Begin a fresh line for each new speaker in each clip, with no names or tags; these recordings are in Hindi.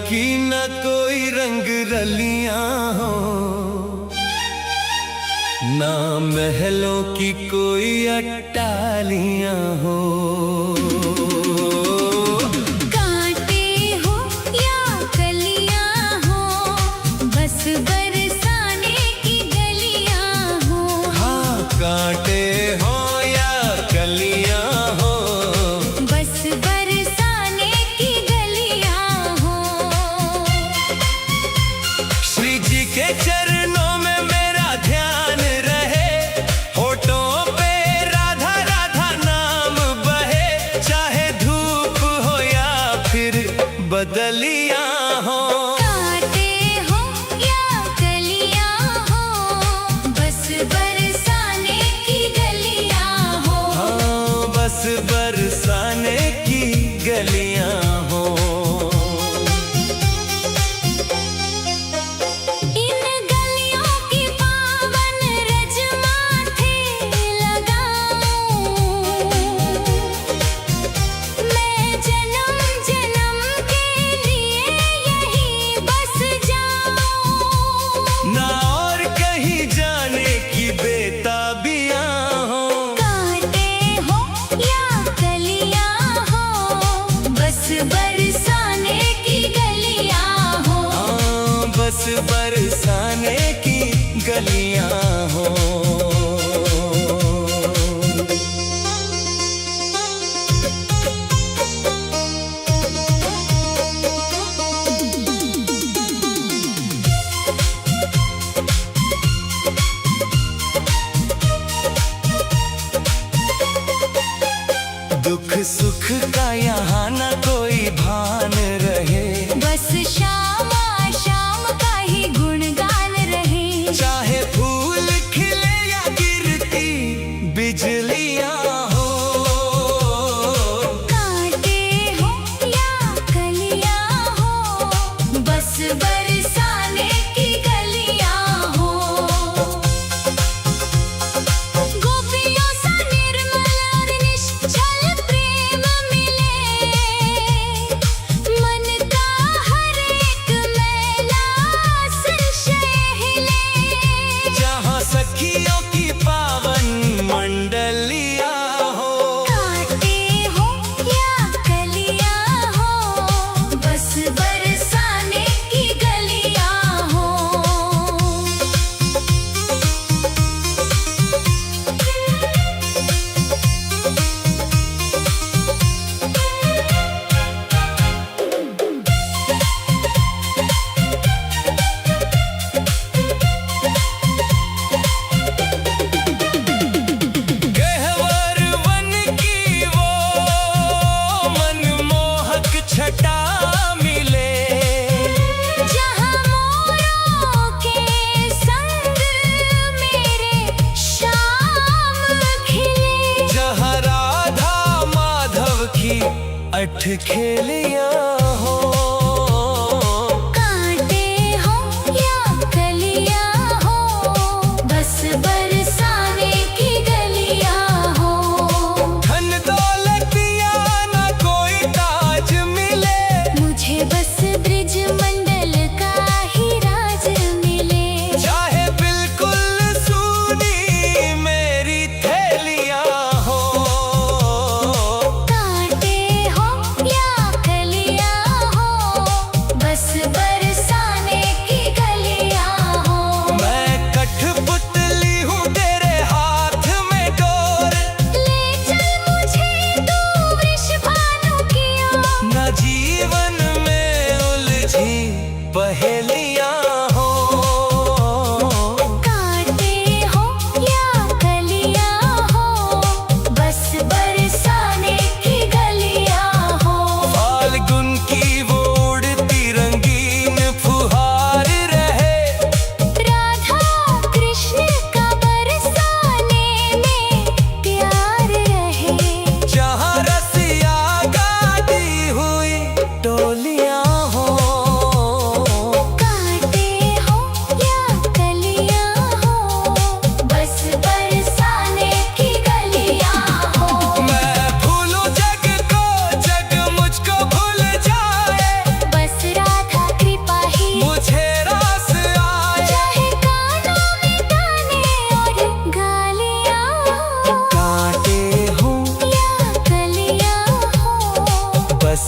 की न कोई रंग रलियां हो, ना महलों की कोई अट्टालियां हो।
कांटे हो या कलियां हो, बस बरसाने की गलियां हो।
हाँ, कांटे हो या कलियां हो,
बस बरसाने की गलियां हो।
श्री जी के चरणों में मेरा ध्यान रहे, होठों पे राधा राधा नाम बहे। चाहे धूप हो या फिर बदलियां हो,
कांटे हो या कलियां हो, बस बरसाने की गलियां हो।
हाँ, बस बरसाने की गलियां हो।
इन गलियों की पावन रज माथे लगाऊं, मैं जन्म जन्म के लिए यहीं बस जाऊं।
ना और कहीं जाने की बेताबियां हो,
कांटे हो या कलियां हो, बस बरसाने की गलियां हो।
हाँ, बस बरसाने की गलियां हो। दुख सुख का यहाँ न कोई भान रहे,
बस शाम शाम का ही गुणगान रहे।
चाहे फूल खिले या गिरती बिजलियां हो।
कांटे हो या कलियां हो, बस बरसाने की गलियां हो। गोपियों सा निर्मल और निश्चल प्रेम मिले, मन का हर एक मैला संशय हिले।
जहाँ सखियों की पावन मंडलियां हो,
कांटे हो या कलियां हो, बस बरसाने की गलियां हो।
गहवर वन की वो मनमोहक छटा मिले,
जहाँ मोरों के संग मेरे शाम खिले।
जहाँ राधा माधव की अठखेलियां हो।
कांटे हो या कलियां हो, बस बरसाने की गलियां हो।
धन दौलतिया न कोई ताज मिले,
मुझे बस ब्रिज मंडल का ही राज मिले।
चाहे बिल्कुल सूनी मेरी थैलियां हो।
कांटे हो या कलियां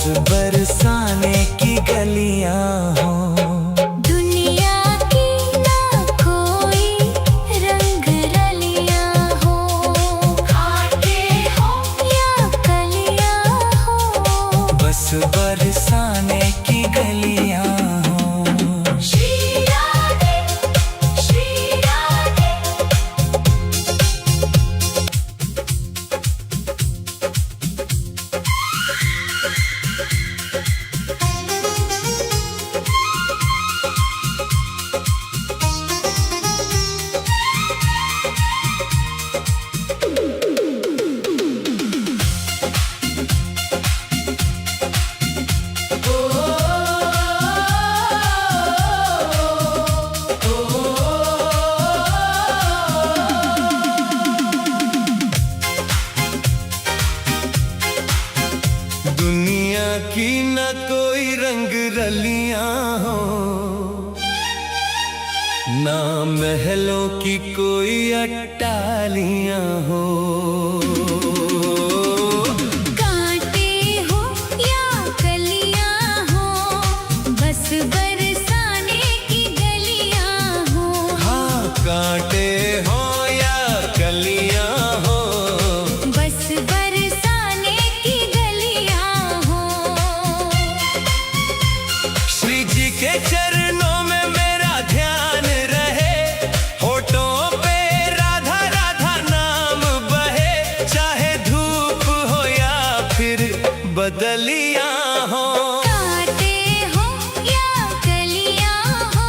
बस बरसाने की गलियां हो।
दुनिया की ना कोई रंग रलियां हो, कांटे हो या कलियां हो,
बस बरसाने की गलियां हो।
श्री राधे श्री राधे।
दुनिया की न कोई रंग रलियां हो, ना महलों की कोई अट्टालियां हो।
कांटे हो या कलियां हो, बस बरसाने की गलियां हो।
हाँ, कांटे हो या कलियां हो,
बस बरसाने की गलियां हो।
श्री जी के चरणों में मेरा ध्यान रहे, होठों पे राधा राधा नाम बहे, चाहे धूप हो या फिर बदलियां हो।
कांटे हो या कलियां हो,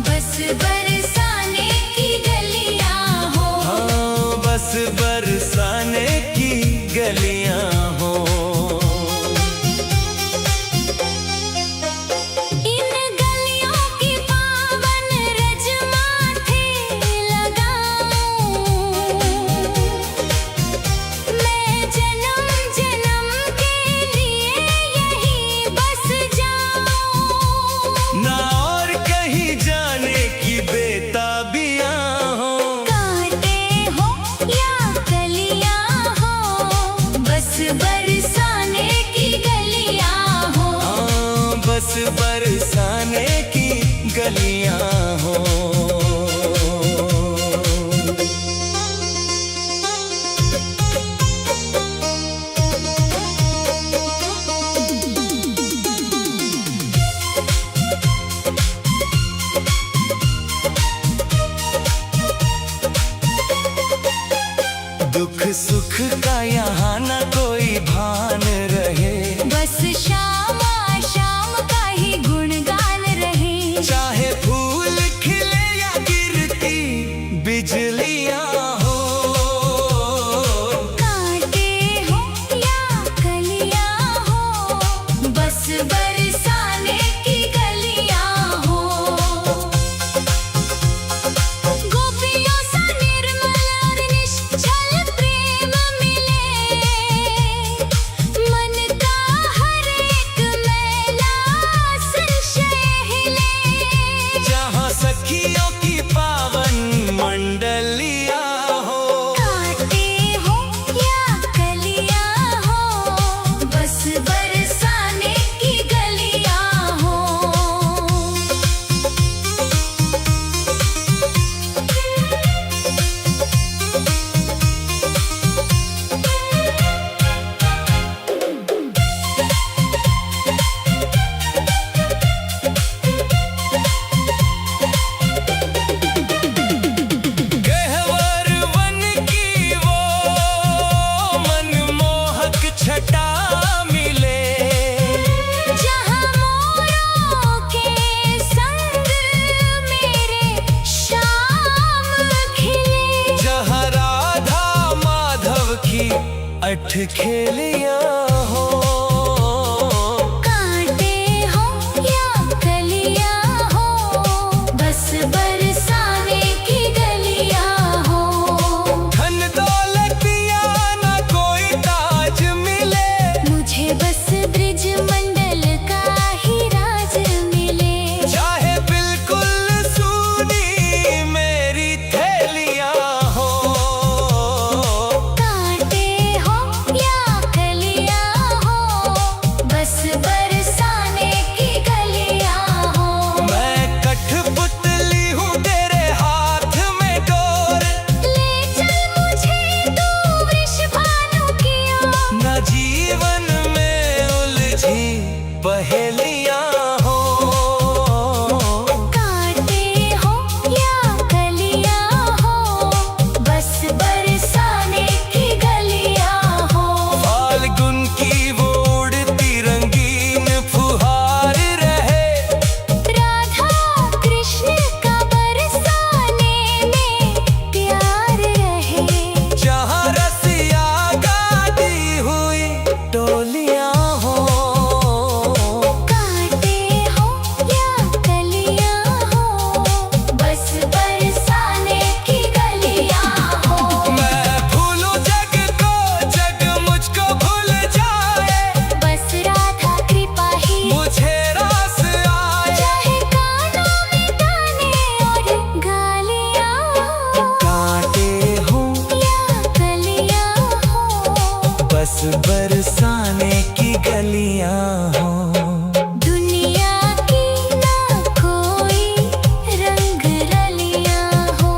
बस बरसाने की गलियां हो।
हाँ, बस बरसाने की गलियां हो।
इन गलियों की पावन रज माथे लगाऊं, मैं जन्म जन्म के लिए यहीं बस जाऊं।
ना और कहीं जाने की बेताबियां हो।
कांटे हो या कलियां हो, बस बरसाने की गलियां हो।
हाँ, बस बरसाने की गलियां हो। दुख सुख का यहाँ न कोई भान रहे,
बस शाम शाम का ही गुणगान रहे।
चाहे फूल खिले या गिरती बिजलियां हो।
कांटे हो या कलियां हो, बस बरसाने की गलियां हो। गोपियों सा निर्मल और निश्चल प्रेम मिले, मन का हर एक मैला संशय हिले।
जहाँ सखियों की पावन मंडलियां हो।
कांटे हो या कलियां हो, बस बरसाने की गलियां हो।
गहवर वन की वो मनमोहक छटा मिले,
जहाँ मोरों के संग मेरे शाम खिले।
जहाँ राधा माधव की अठखेलियां हो।
कांटे हो या कलियां हो, बस बरसाने की गलियां हो।
धन दौलतिया न कोई ताज मिले,
मुझे बस ब्रिज मंडल का ही राज मिले।
चाहे बिल्कुल सूनी मेरी थैलियां हो।
कांटे हो या कलियां
बरसाने की गलियां हो।
दुनिया की ना कोई रंग रलियां हो,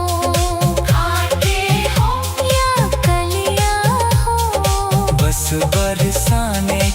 आते हो या कलियां हो,
बस बरसाने